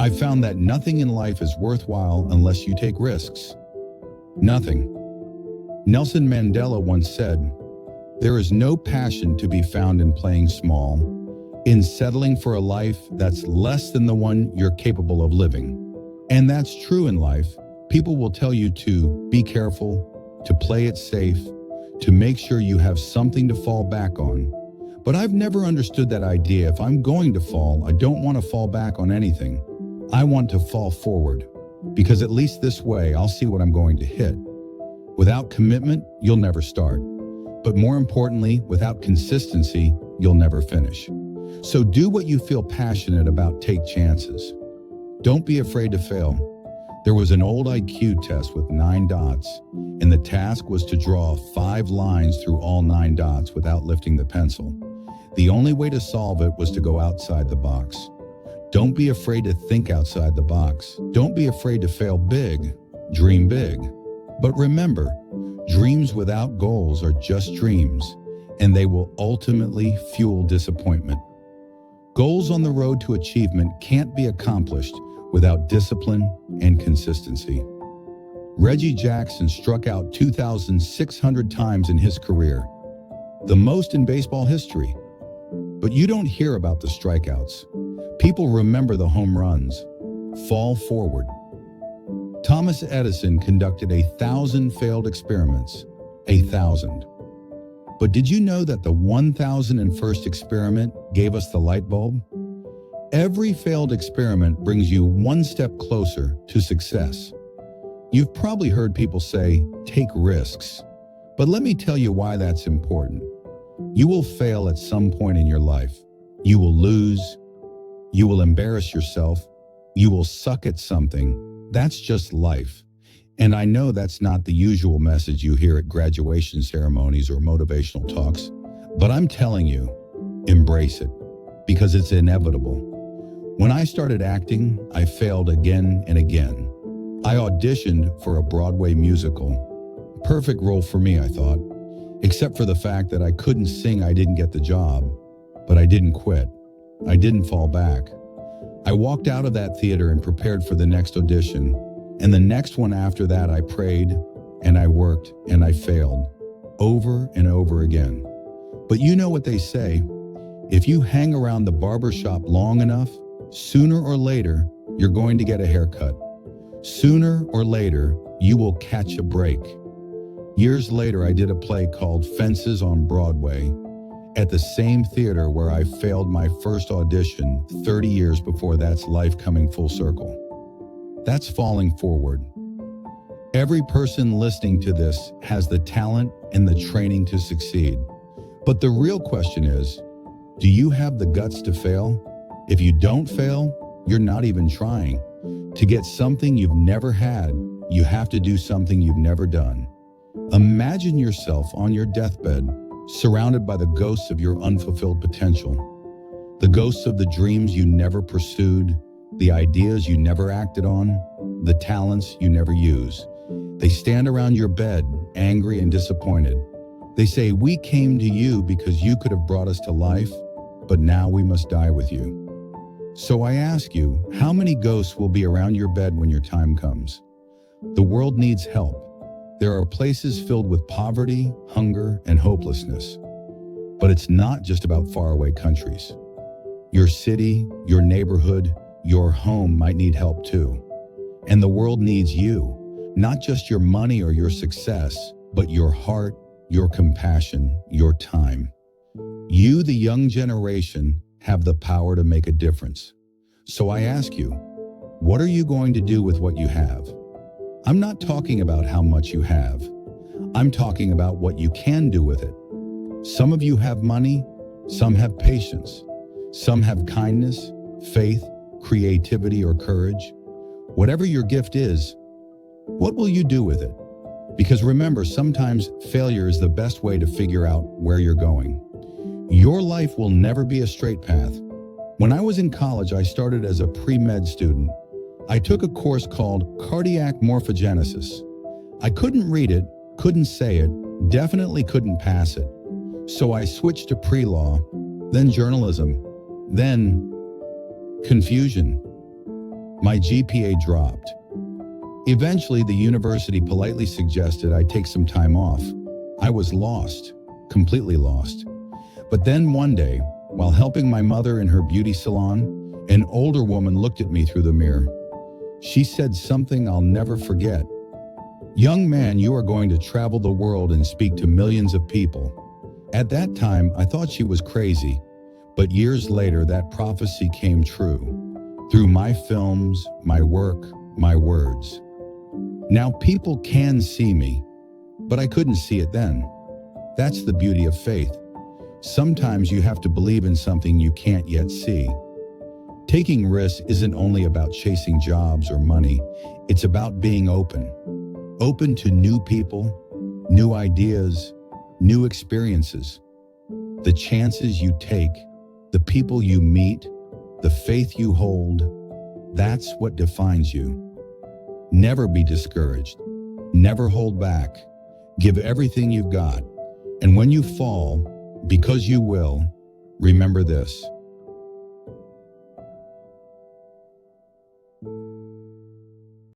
I've found that nothing in life is worthwhile unless you take risks. Nothing. Nelson Mandela once said, "There is no passion to be found in playing small, in settling for a life that's less than the one you're capable of living." And that's true in life. People will tell you to be careful, to play it safe, to make sure you have something to fall back on. But I've never understood that idea. If I'm going to fall, I don't want to fall back on anything. I want to fall forward, because at least this way I'll see what I'm going to hit. Without commitment, you'll never start. But more importantly, without consistency, you'll never finish. So do what you feel passionate about, take chances. Don't be afraid to fail. There was an old IQ test with 9 dots, and the task was to draw 5 lines through all 9 dots without lifting the pencil. The only way to solve it was to go outside the box. Don't be afraid to think outside the box. Don't be afraid to fail big. Dream big. But remember, dreams without goals are just dreams, and they will ultimately fuel disappointment. Goals on the road to achievement can't be accomplished without discipline and consistency. Reggie Jackson struck out 2,600 times in his career, the most in baseball history. But you don't hear about the strikeouts. People remember the home runs. Fall forward. Thomas Edison conducted 1,000 failed experiments. 1,000. But did you know that the 1,001st experiment gave us the light bulb? Every failed experiment brings you one step closer to success. You've probably heard people say, take risks. But let me tell you why that's important. You will fail at some point in your life. You will lose. You will embarrass yourself. You will suck at something. That's just life. And I know that's not the usual message you hear at graduation ceremonies or motivational talks, but I'm telling you, embrace it, because it's inevitable. When I started acting, I failed again and again. I auditioned for a Broadway musical. Perfect role for me, I thought, except for the fact that I couldn't sing. I didn't get the job, but I didn't quit. I didn't fall back. I walked out of that theater and prepared for the next audition. And the next one after that, I prayed and I worked and I failed over and over again. But you know what they say, if you hang around the barbershop long enough, sooner or later, you're going to get a haircut. Sooner or later, you will catch a break. Years later, I did a play called Fences on Broadway at the same theater where I failed my first audition 30 years before. That's life coming full circle. That's falling forward. Every person listening to this has the talent and the training to succeed. But the real question is, do you have the guts to fail? If you don't fail, you're not even trying. To get something you've never had, you have to do something you've never done. Imagine yourself on your deathbed, surrounded by the ghosts of your unfulfilled potential, the ghosts of the dreams you never pursued, the ideas you never acted on, the talents you never used. They stand around your bed, angry and disappointed. They say, "We came to you because you could have brought us to life, but now we must die with you." So I ask you, how many ghosts will be around your bed when your time comes? The world needs help. There are places filled with poverty, hunger, and hopelessness. But it's not just about faraway countries. Your city, your neighborhood, your home might need help too. And the world needs you, not just your money or your success, but your heart, your compassion, your time. You, the young generation, have the power to make a difference. So I ask you, what are you going to do with what you have? I'm not talking about how much you have. I'm talking about what you can do with it. Some of you have money, some have patience, some have kindness, faith, creativity, or courage. Whatever your gift is, what will you do with it? Because remember, sometimes failure is the best way to figure out where you're going. Your life will never be a straight path. When I was in college, I started as a pre-med student. I took a course called Cardiac Morphogenesis. I couldn't read it, couldn't say it, definitely couldn't pass it. So I switched to pre-law, then journalism, then confusion. My GPA dropped. Eventually, the university politely suggested I take some time off. I was lost, completely lost. But then one day, while helping my mother in her beauty salon, an older woman looked at me through the mirror. She said something I'll never forget. "Young man, you are going to travel the world and speak to millions of people." At that time, I thought she was crazy, but years later, that prophecy came true. Through my films, my work, my words. Now people can see me, but I couldn't see it then. That's the beauty of faith. Sometimes you have to believe in something you can't yet see. Taking risks isn't only about chasing jobs or money, it's about being open. Open to new people, new ideas, new experiences. The chances you take, the people you meet, the faith you hold, that's what defines you. Never be discouraged. Never hold back. Give everything you've got. And when you fall, because you will, remember this: